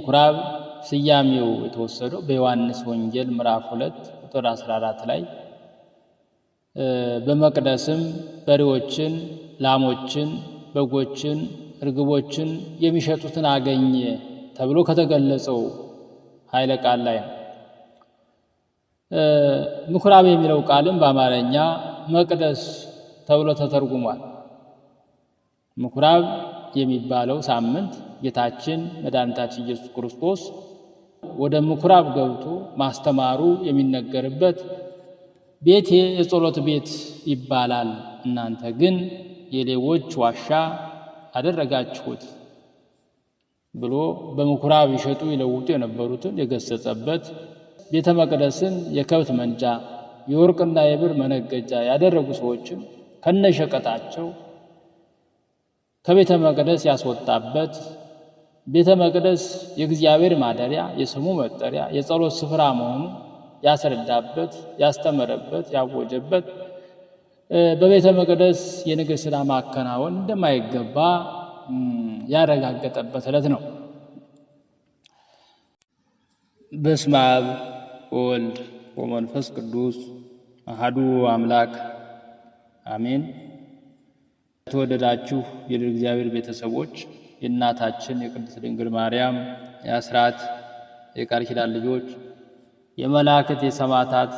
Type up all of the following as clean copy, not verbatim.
ምኩራብ ስያሜው የተወሰደው በዮሐንስ ወንጌል ምዕራፍ 2 ቁጥር 14 ላይ በመቅደስም በሬዎችን፣ ላሞችን፣ በጎችን፣ እርግቦችን የሚሸጡትን አገኘ ተብሎ ከተገለጸው ኃይለ ቃል ላይ ነው። ምኩራብ የሚለው ቃልም በአማርኛ መቅደስ ተብሎ ተተርጉሟል። ምኩራብ የሚባለው ሳምንት ጌታችን መድኃኒታችን ኢየሱስ ክርስቶስ ወደ ምኩራብ ገብቶ ማስተማሩ የሚነገርበት ቤቴ የጸሎት ቤት ይባላል፣ እናንተ ግን የሌቦች ዋሻ አደረጋችሁት ብሎ በምኩራብ ይሸጡ ይለውጡ የነበሩትን የገሰጸበት፣ ቤተ መቅደስን የከብት መንጫ የወርቅና የብር መነገጃ ያደረጉ ሰዎችን ከነሸቀጣቸው ከቤተ መቅደስ ያስወጣበት፣ ቤተ መቅደስ የእግዚአብሔር ማደሪያ የስሙ መጠሪያ የጸሎት ስፍራ መሆኑ ያስረዳበት፣ ያስተመረበት፣ ያወጀበት፣ በቤተ መቅደስ የንግሥት ሥራ ማከናወን እንደማይገባ ያረጋገጠበት ዕለት ነው። በስመ አብ ወወልድ ወመንፈስ ቅዱስ አሐዱ አምላክ አሜን። የተወደዳችሁ የእግዚአብሔር ቤተሰቦች፣ የእናታችን የቅድስት ድንግል ማርያም የአስራት የቃል ኪዳን ልጆች፣ የመላእክት የሰማዕታት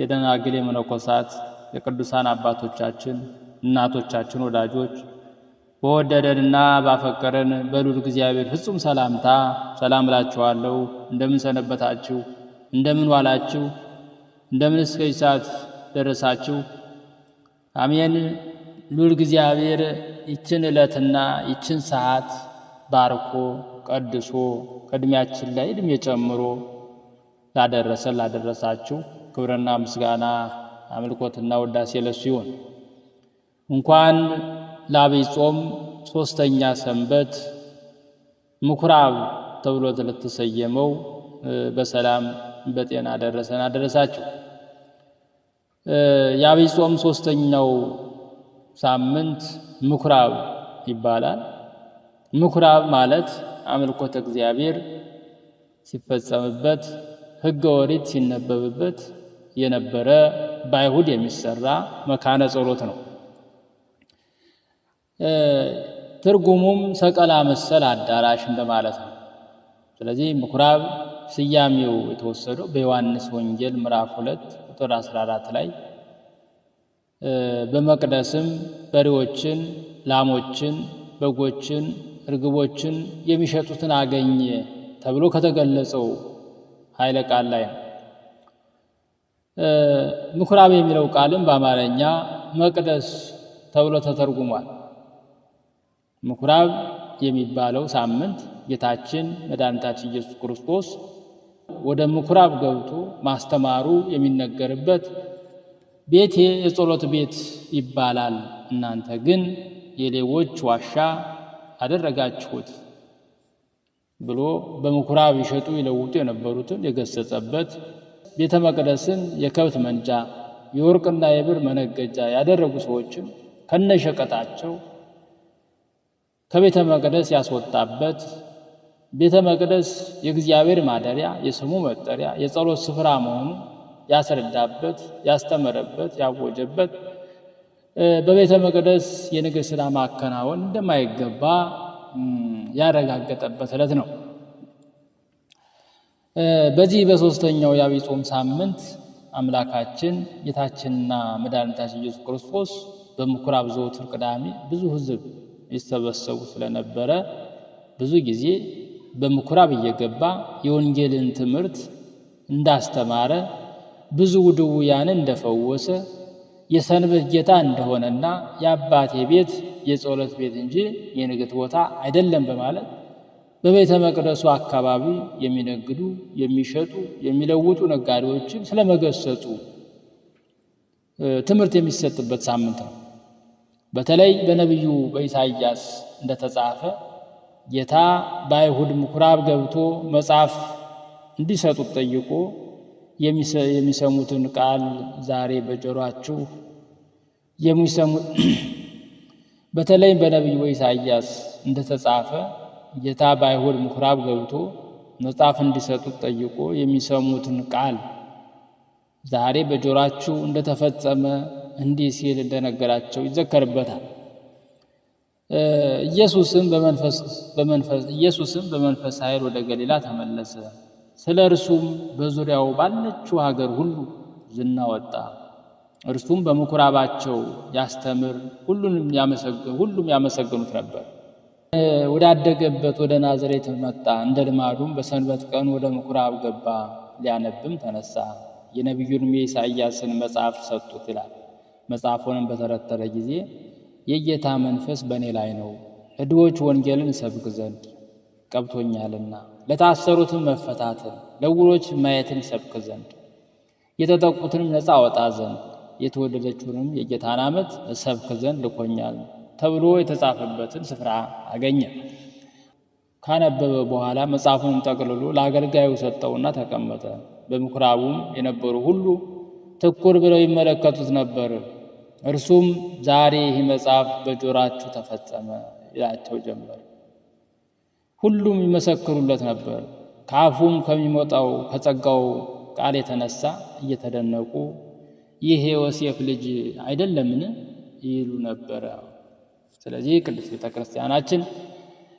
የደናግል የመነኮሳት የቅዱሳን አባቶቻችን እናቶቻችን ወዳጆች በወደደንና ባፈቀረን በልዑል እግዚአብሔር ፍጹም ሰላምታ ሰላም እላችኋለሁ። እንደምን ሰነበታችሁ? እንደምን ዋላችሁ? እንደምን እስከ ሰዓት ደረሳችሁ? አሜን። ልዑል እግዚአብሔር ይችን ዕለትና ይችን ሰዓት ባርኮ ቀድሶ ከእድሜያችን ላይ እድሜ ጨምሮ ላደረሰን ላደረሳችሁ ክብርና ምስጋና አምልኮትና ውዳሴ ለሱ ይሁን። እንኳን ለዐቢይ ጾም 3ኛ ሰንበት ምኩራብ ተብሎ ለተሰየመው በሰላም በጤና አደረሰን አደረሳችሁ። የዐቢይ ጾም 3ኛው ሳምንት ምኩራብ ይባላል። ምኩራብ ማለት አምልኮተ እግዚአብሔር ሲፈጸምበት ሕገ ኦሪት ሲነበብበት የነበረ በአይሁድ የሚሰራ መካነ ጸሎት ነው። ትርጉሙም ሰቀላ መሰል አዳራሽ እንደማለት ነው። ስለዚህ ምኩራብ ስያሜው የተወሰደው በዮሐንስ ወንጌል ምዕራፍ 2 ቁጥር 14 ላይ በመቅደስም በሬዎችን፣ ላሞችን፣ በጎችን፣ እርግቦችን የሚሸጡትን አገኘ ተብሎ ከተገለጸው ኃይለ ቃል ላይ ነው። ምኩራብ የሚለው ቃልም በአማርኛ መቅደስ ተብሎ ተተርጉሟል። ምኩራብ የሚባለው ሳምንት ጌታችን መድኃኒታችን ኢየሱስ ክርስቶስ ወደ ምኩራብ ገብቶ ማስተማሩ የሚነገርበት፣ ቤቴ የጸሎት ቤት ይባላል፣ እናንተ ግን የሌቦች ዋሻ አደረጋችሁት ብሎ በምኩራብ ይሸጡ ይለውጡ የነበሩትን የገሰጸበት፣ ቤተ መቅደስን የከብት መንጫ የወርቅና የብር መነገጃ ያደረጉ ሰዎችን ከነሸቀጣቸው ከቤተ መቅደስ ያስወጣበት፣ ቤተ መቅደስ የእግዚአብሔር ማደሪያ የስሙ መጠሪያ የጸሎት ስፍራ መሆኑ ያስረዳበት፣ ያስተመረበት፣ ያወጀበት፣ በቤተ መቅደስ የንግሥት ሥራ ማከናወን እንደማይገባ ያረጋገጠበት ዕለት ነው። በዚህ በ3ኛው የዐቢይ ጾም ሳምንት አምላካችን ጌታችንና መድኃኒታችን ኢየሱስ ክርስቶስ በምኩራብ ዘወትር ቅዳሜ ብዙ ሕዝብ ይሰበሰቡ ስለነበረ ብዙ ጊዜ በምኩራብ እየገባ የወንጌልን ትምህርት እንዳስተማረ፣ ብዙ ድውያንን እንደፈወሰ፣ የሰንበት ጌታ እንደሆነና የአባቴ ቤት የጸሎት ቤት እንጂ የንግድ ቦታ አይደለም በማለት በቤተ መቅደሱ አካባቢ የሚነግዱ የሚሸጡ የሚለውጡ ነጋዴዎችን ስለመገሰጹ ትምህርት የሚሰጥበት ሳምንት ነው። በተለይ በነቢዩ በኢሳይያስ እንደተጻፈ ጌታ በአይሁድ ምኩራብ ገብቶ መጽሐፍ እንዲሰጡት ጠይቆ የሚሰሙትን ቃል ዛሬ በጆሮአችሁ የሚሰሙት በተለይ በነቢዩ በኢሳይያስ እንደተጻፈ ጌታ በአይሁድ ምኩራብ ገብቶ መጽሐፍ እንዲሰጡት ጠይቆ የሚሰሙትን ቃል ዛሬ በጆሮአችሁ እንደተፈጸመ እንዲህ ሲል እንደነገራቸው ይዘከርበታል። ኢየሱስም በመንፈስ ኃይል ወደ ገሊላ ተመለሰ። ስለ እርሱም በዙሪያው ባለችው ሀገር ሁሉ ዝና ወጣ። እርሱም በምኩራባቸው ያስተምር፣ ሁሉም ያመሰግኑት ነበር። ወዳደገበት ወደ ናዝሬት መጣ። እንደ ልማዱም በሰንበት ቀን ወደ ምኩራብ ገባ፣ ሊያነብም ተነሳ። የነቢዩንም የኢሳይያስን መጽሐፍ ሰጡት ይላል። መጽሐፉንም በተረተረ ጊዜ የጌታ መንፈስ በእኔ ላይ ነው፣ ለድሆች ወንጌልን እሰብክ ዘንድ ቀብቶኛልና፣ ለታሰሩትም መፈታትን፣ ለዕውሮች ማየትን እሰብክ ዘንድ፣ የተጠቁትንም ነፃ አወጣ ዘንድ፣ የተወደደችውንም የጌታን ዓመት እሰብክ ዘንድ ልኮኛል ተብሎ የተጻፈበትን ስፍራ አገኘ። ካነበበ በኋላ መጽሐፉንም ጠቅልሎ ለአገልጋዩ ሰጠውና ተቀመጠ። በምኩራቡም የነበሩ ሁሉ ትኩር ብለው ይመለከቱት ነበር። እርሱም ዛሬ ይህ መጽሐፍ በጆሮአችሁ ተፈጸመ ይላቸው ጀመር። ሁሉም ይመሰክሩለት ነበር። ከአፉም ከሚወጣው ከጸጋው ቃል የተነሳ እየተደነቁ ይህ የዮሴፍ ልጅ አይደለምን ይሉ ነበረ። ስለዚህ ቅድስት ቤተ ክርስቲያናችን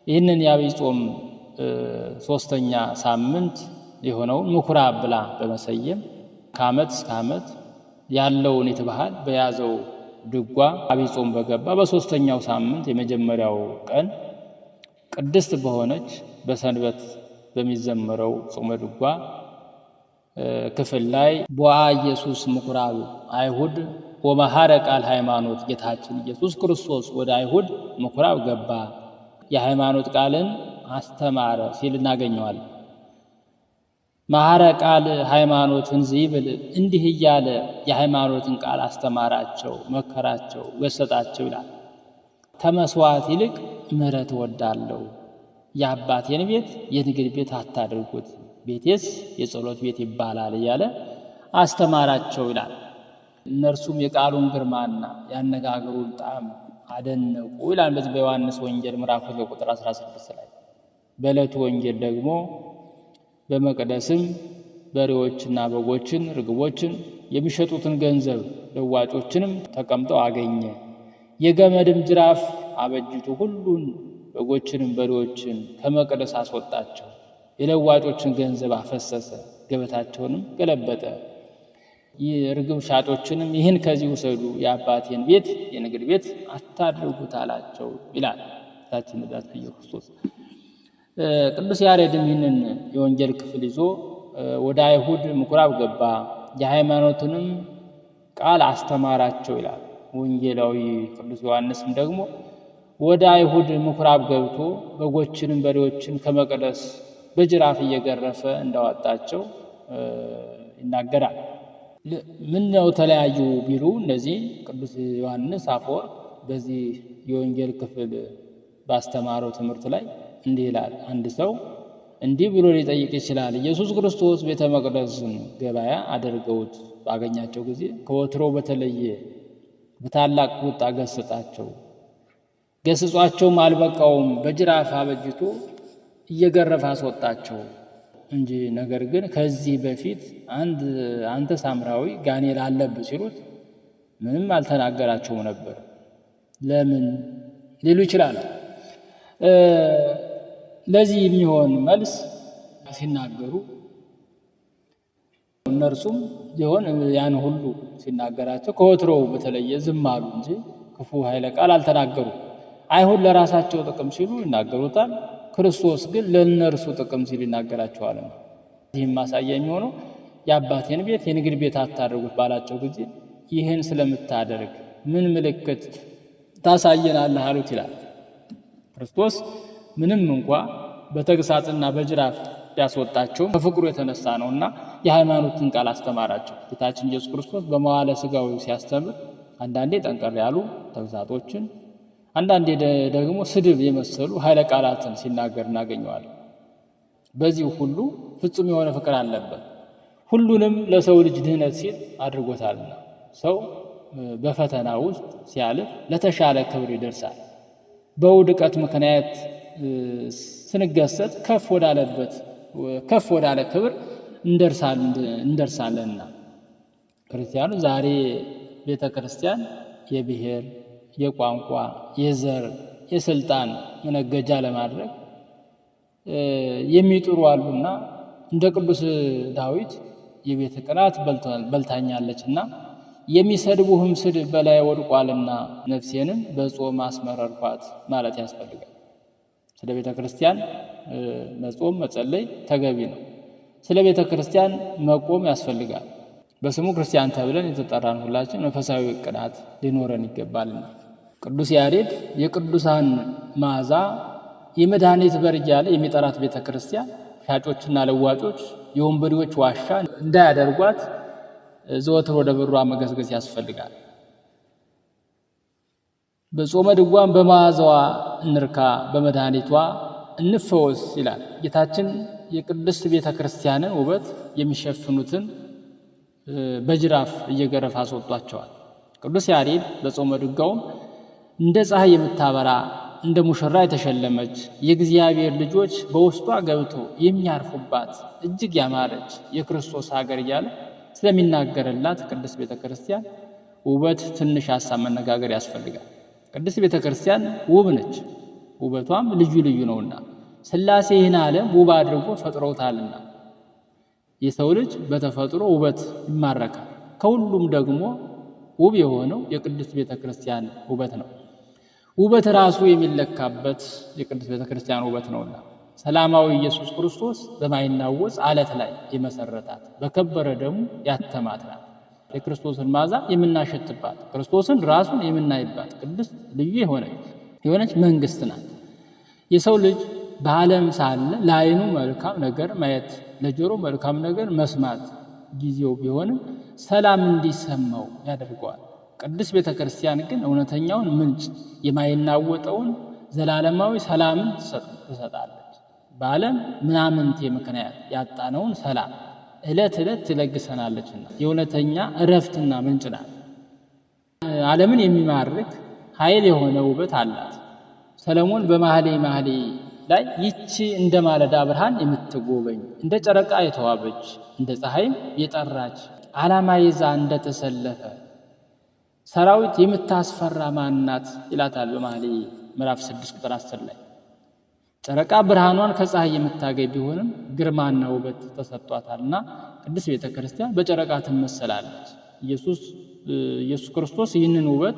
ይህንን የዐቢይ ጾም 3ኛ ሳምንት የሆነውን ምኩራብ ብላ በመሰየም ከዓመት እስከ ዓመት ያለውን ባህል በያዘው ድጓ ዐቢይ ጾም በገባ በ3ኛው ሳምንት የመጀመሪያው ቀን ቅድስት በሆነች በሰንበት በሚዘመረው ጾመ ድጓ ክፍል ላይ ቦአ ኢየሱስ ምኩራብ አይሁድ ወመሐረ ቃል ሃይማኖት፣ ጌታችን ኢየሱስ ክርስቶስ ወደ አይሁድ ምኩራብ ገባ፣ የሃይማኖት ቃልን አስተማረ ሲል እናገኘዋለን። መሐረ ቃል ሃይማኖትን ዝይብል፣ እንዲህ እያለ የሃይማኖትን ቃል አስተማራቸው፣ መከራቸው፣ ገሰጣቸው ይላል። ከመስዋዕት ይልቅ ምሕረት እወዳለሁ፣ የአባቴን ቤት የንግድ ቤት አታድርጉት፣ ቤቴስ የጸሎት ቤት ይባላል እያለ አስተማራቸው ይላል። እነርሱም የቃሉን ግርማና ያነጋገሩን ጣዕም አደነቁ ይላል። በዚህ በዮሐንስ ወንጌል ምዕራፍ 2 ቁጥር 16 ላይ። በዕለቱ ወንጌል ደግሞ በመቅደስም በሬዎችና በጎችን ርግቦችን የሚሸጡትን ገንዘብ ለዋጮችንም ተቀምጠው አገኘ። የገመድም ጅራፍ አበጅቶ ሁሉን በጎችንም በሬዎችን ከመቅደስ አስወጣቸው። የለዋጮችን ገንዘብ አፈሰሰ፣ ገበታቸውንም ገለበጠ። የርግብ ሻጮችንም ይህን ከዚህ ውሰዱ፣ የአባቴን ቤት የንግድ ቤት አታድርጉት አላቸው ይላል ጌታችን መድኃኒታችን ኢየሱስ ክርስቶስ። ቅዱስ ያሬድም ይህንን የወንጌል ክፍል ይዞ ወደ አይሁድ ምኩራብ ገባ፣ የሃይማኖትንም ቃል አስተማራቸው ይላል። ወንጌላዊ ቅዱስ ዮሐንስም ደግሞ ወደ አይሁድ ምኩራብ ገብቶ በጎችንም በሬዎችን ከመቅደስ በጅራፍ እየገረፈ እንዳወጣቸው ይናገራል። ምን ነው ተለያዩ ቢሉ እነዚህ ቅዱስ ዮሐንስ አፈወርቅ በዚህ የወንጌል ክፍል ባስተማረው ትምህርት ላይ እንዲህ ይላል። አንድ ሰው እንዲህ ብሎ ሊጠይቅ ይችላል። ኢየሱስ ክርስቶስ ቤተ መቅደስን ገበያ አድርገውት ባገኛቸው ጊዜ ከወትሮ በተለየ በታላቅ ቁጣ ገሰጻቸው። ገስጿቸውም አልበቃውም፣ በጅራፍ አበጅቶ እየገረፈ አስወጣቸው እንጂ። ነገር ግን ከዚህ በፊት አንተ ሳምራዊ ጋኔል አለብህ ሲሉት ምንም አልተናገራቸውም ነበር። ለምን ሊሉ ይችላል። ለዚህ የሚሆን መልስ ሲናገሩ እነርሱም ቢሆን ያን ሁሉ ሲናገራቸው ከወትሮው በተለየ ዝም አሉ እንጂ ክፉ ኃይለ ቃል አልተናገሩ። አይሁድ ለራሳቸው ጥቅም ሲሉ ይናገሩታል፣ ክርስቶስ ግን ለእነርሱ ጥቅም ሲል ይናገራቸዋል። ይህም ማሳያ የሚሆነው የአባቴን ቤት የንግድ ቤት አታድርጉት ባላቸው ጊዜ ይህን ስለምታደርግ ምን ምልክት ታሳየናለህ አሉት ይላል። ክርስቶስ ምንም እንኳ በተግሳጽና በጅራፍ ያስወጣቸው ከፍቅሩ የተነሳ ነውና የሃይማኖትን ቃል አስተማራቸው። ጌታችን ኢየሱስ ክርስቶስ በመዋዕለ ሥጋዌ ሲያስተምር አንዳንዴ ጠንቀር ያሉ ተግሳጾችን፣ አንዳንዴ ደግሞ ስድብ የመሰሉ ኃይለ ቃላትን ሲናገር እናገኘዋለን። በዚህ ሁሉ ፍጹም የሆነ ፍቅር አለበት። ሁሉንም ለሰው ልጅ ድህነት ሲል አድርጎታልና ሰው በፈተና ውስጥ ሲያልፍ ለተሻለ ክብር ይደርሳል። በውድቀት ምክንያት ስንገሰጥ ከፍ ወዳለበት ከፍ ወዳለ ክብር እንደርሳለንና ክርስቲያኑ ዛሬ ቤተ ክርስቲያን የብሔር፣ የቋንቋ፣ የዘር፣ የስልጣን መነገጃ ለማድረግ የሚጥሩ አሉና እንደ ቅዱስ ዳዊት የቤት ቅናት በልታኛለችና የሚሰድቡህም ስድብ በላይ ወድቋልና ነፍሴንም በጾም አስመረርኳት ማለት ያስፈልጋል። ስለ ቤተ ክርስቲያን መጾም መጸለይ ተገቢ ነው። ስለ ቤተ ክርስቲያን መቆም ያስፈልጋል። በስሙ ክርስቲያን ተብለን የተጠራን ሁላችን መንፈሳዊ ቅናት ሊኖረን ይገባልና ቅዱስ ያሬድ የቅዱሳን መዓዛ የመድኃኒት በር እያለ የሚጠራት ቤተ ክርስቲያን ሻጮችና ለዋጮች የወንበዴዎች ዋሻ እንዳያደርጓት ዘወትር ወደ በሯ መገስገስ ያስፈልጋል። በጾመ ድጓም በመዓዛዋ እንርካ በመድኃኒቷ እንፈወስ ይላል። ጌታችን የቅድስት ቤተ ክርስቲያንን ውበት የሚሸፍኑትን በጅራፍ እየገረፈ አስወጧቸዋል። ቅዱስ ያሬድ በጾመ ድጓውም እንደ ፀሐይ የምታበራ እንደ ሙሽራ የተሸለመች የእግዚአብሔር ልጆች በውስጧ ገብቶ የሚያርፉባት እጅግ ያማረች የክርስቶስ ሀገር እያለ ስለሚናገርላት ቅድስት ቤተ ክርስቲያን ውበት ትንሽ ሀሳብ መነጋገር ያስፈልጋል። ቅድስት ቤተ ክርስቲያን ውብ ነች፣ ውበቷም ልዩ ልዩ ነውና ሥላሴ ይህን ዓለም ውብ አድርጎ ፈጥሮታልና የሰው ልጅ በተፈጥሮ ውበት ይማረካል። ከሁሉም ደግሞ ውብ የሆነው የቅድስት ቤተ ክርስቲያን ውበት ነው። ውበት ራሱ የሚለካበት የቅድስት ቤተ ክርስቲያን ውበት ነውና ሰላማዊ ኢየሱስ ክርስቶስ በማይናወጽ ዓለት ላይ የመሰረታት በከበረ ደሙ ያተማት ናት። የክርስቶስን መዓዛ የምናሸትባት ክርስቶስን ራሱን የምናይባት ቅድስት ልዩ የሆነች መንግስት ናት። የሰው ልጅ በዓለም ሳለ ለዓይኑ መልካም ነገር ማየት ለጆሮ መልካም ነገር መስማት ጊዜው ቢሆንም ሰላም እንዲሰማው ያደርገዋል። ቅድስት ቤተ ክርስቲያን ግን እውነተኛውን ምንጭ የማይናወጠውን ዘላለማዊ ሰላምን ትሰጣለች። በዓለም ምናምንቴ ምክንያት ያጣነውን ሰላም ዕለት ዕለት ትለግሰናለችና የእውነተኛ እረፍትና ምንጭ ናት። ዓለምን የሚማርክ ኃይል የሆነ ውበት አላት። ሰለሞን በመኃልየ ላይ ይቺ እንደ ማለዳ ብርሃን የምትጎበኝ እንደ ጨረቃ የተዋበች እንደ ፀሐይም የጠራች ዓላማ ይዛ እንደተሰለፈ ሰራዊት የምታስፈራ ማናት ይላታል በመኃልየ ምዕራፍ 6 ቁጥር 10 ላይ። ጨረቃ ብርሃኗን ከፀሐይ የምታገኝ ቢሆንም ግርማና ውበት ተሰጥቷታልና ቅድስት ቤተ ክርስቲያን በጨረቃ ትመሰላለች። ኢየሱስ ክርስቶስ ይህንን ውበት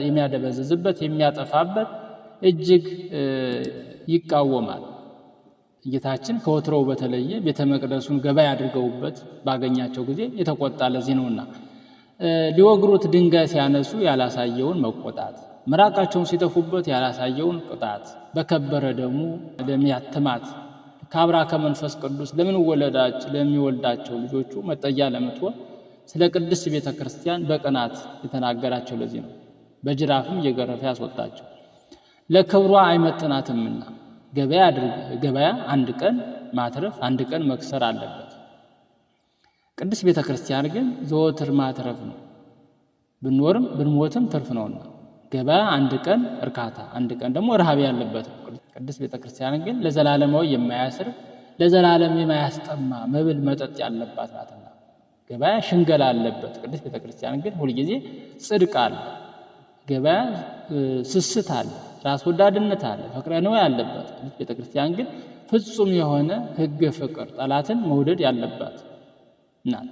የሚያደበዝዝበት የሚያጠፋበት እጅግ ይቃወማል። ጌታችን ከወትሮው በተለየ ቤተ መቅደሱን ገበያ አድርገውበት ባገኛቸው ጊዜ የተቆጣ ለዚህ ነውና ሊወግሩት ድንጋይ ሲያነሱ ያላሳየውን መቆጣት፣ ምራቃቸውን ሲተፉበት ያላሳየውን ቅጣት በከበረ ደሙ ለሚያትማት ከአብራ ከመንፈስ ቅዱስ ለሚወልዳቸው ልጆቹ መጠጊያ ለምትሆን ስለ ቅድስት ቤተ ክርስቲያን በቅናት የተናገራቸው ለዚህ ነው። በጅራፍም እየገረፈ ያስወጣቸው ለክብሯ አይመጥናትምና ገበያ አንድ ቀን ማትረፍ አንድ ቀን መክሰር አለበት። ቅድስት ቤተ ክርስቲያን ግን ዘወትር ማትረፍ ነው። ብንኖርም ብንሞትም ትርፍ ነውና ገበያ አንድ ቀን እርካታ አንድ ቀን ደግሞ ረሃብ ያለበት ነው። ቅድስት ቤተ ክርስቲያን ግን ለዘላለማዊ የማያስር ለዘላለም የማያስጠማ መብል መጠጥ ያለባት ናትና ገበያ ሽንገላ አለበት። ቅድስት ቤተ ክርስቲያን ግን ሁልጊዜ ጽድቅ አለ። ገበያ ስስት አለ፣ ራስ ወዳድነት አለ፣ ፍቅረ ነዋይ ያለበት። ቅድስት ቤተ ክርስቲያን ግን ፍጹም የሆነ ሕገ ፍቅር ጠላትን መውደድ ያለባት ናት።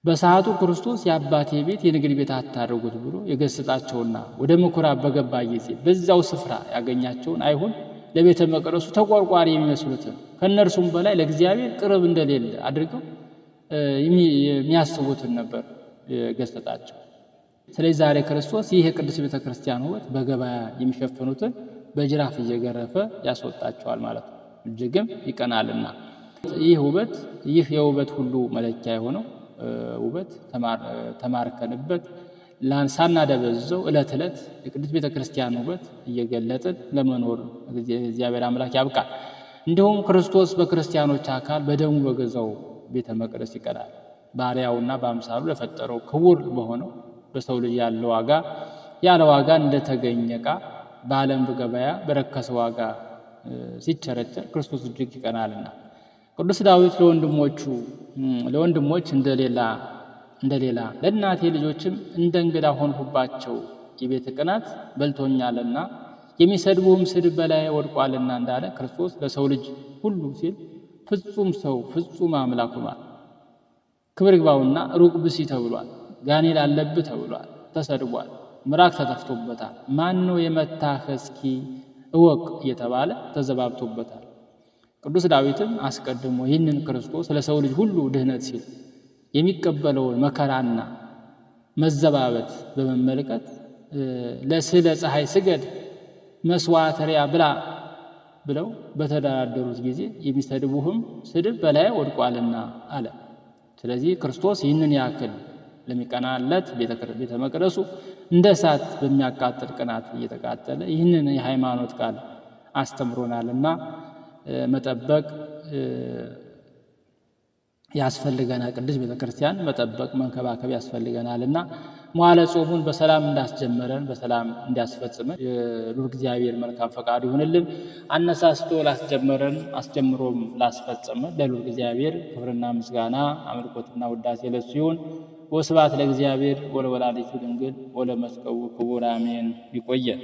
በሰዓቱ ክርስቶስ የአባቴ ቤት የንግድ ቤት አታድርጉት ብሎ የገሰጻቸውና ወደ ምኩራብ በገባ ጊዜ በዛው ስፍራ ያገኛቸውን አይሁን ለቤተ መቅደሱ ተቆርቋሪ የሚመስሉትን ከነርሱም በላይ ለእግዚአብሔር ቅርብ እንደሌለ አድርገው የሚያስቡትን ነበር የገሰጻቸው። ስለዚህ ዛሬ ክርስቶስ ይህ የቅድስት ቤተ ክርስቲያን ውበት በገበያ የሚሸፍኑትን በጅራፍ እየገረፈ ያስወጣቸዋል ማለት ነው። እጅግም ይቀናልና ይህ የውበት ሁሉ መለኪያ የሆነው ውበት ተማርከንበት ሳናደበዝዘው ዕለት ዕለት የቅድስት ቤተ ክርስቲያን ውበት እየገለጥን ለመኖር እግዚአብሔር አምላክ ያብቃል። እንዲሁም ክርስቶስ በክርስቲያኖች አካል በደሙ በገዛው ቤተ መቅደስ ይቀናል። ባሪያውና በአምሳሉ ለፈጠረው ክቡር በሆነው በሰው ልጅ ያለ ዋጋ እንደተገኘ ዕቃ በዓለም ገበያ በረከሰ ዋጋ ሲቸረቸር ክርስቶስ እጅግ ይቀናልና። ቅዱስ ዳዊት ለወንድሞች እንደሌላ ለእናቴ ልጆችም እንደ እንግዳ ሆንሁባቸው፣ የቤት ቅናት በልቶኛልና የሚሰድቡህም ስድብ በላይ ወድቋልና እንዳለ ክርስቶስ ለሰው ልጅ ሁሉ ሲል ፍጹም ሰው ፍጹም አምላክ ሆኗል። ክብር ይግባውና ሩቅ ብእሲ ተብሏል። ጋኔል አለብህ ተብሏል። ተሰድቧል። ምራቅ ተተፍቶበታል። ማን ነው የመታህ እስኪ እወቅ እየተባለ ተዘባብቶበታል። ቅዱስ ዳዊትም አስቀድሞ ይህንን ክርስቶስ ለሰው ልጅ ሁሉ ድህነት ሲል የሚቀበለውን መከራና መዘባበት በመመልከት ለስዕለ ፀሐይ ስገድ መስዋዕተ ሪያ ብላ ብለው በተደራደሩት ጊዜ የሚሰድቡህም ስድብ በላይ ወድቋልና አለ። ስለዚህ ክርስቶስ ይህንን ያክል ለሚቀናለት ቤተ መቅደሱ እንደ እሳት በሚያቃጥል ቅናት እየተቃጠለ ይህንን የሃይማኖት ቃል አስተምሮናልና መጠበቅ ያስፈልገናል። ቅዱስ ቤተክርስቲያን መጠበቅ መንከባከብ ያስፈልገናልና መዋዕለ ጾሙን በሰላም እንዳስጀመረን በሰላም እንዲያስፈጽመን የልዑል እግዚአብሔር መልካም ፈቃድ ይሁንልን። አነሳስቶ ላስጀመረን አስጀምሮም ላስፈጸመን ለልዑል እግዚአብሔር ክብርና ምስጋና አምልኮትና ውዳሴ ለእሱ ይሁን። ወስብሐት ለእግዚአብሔር ወለወላዲቱ ድንግል ወለመስቀሉ ክቡር አሜን። ይቆየን።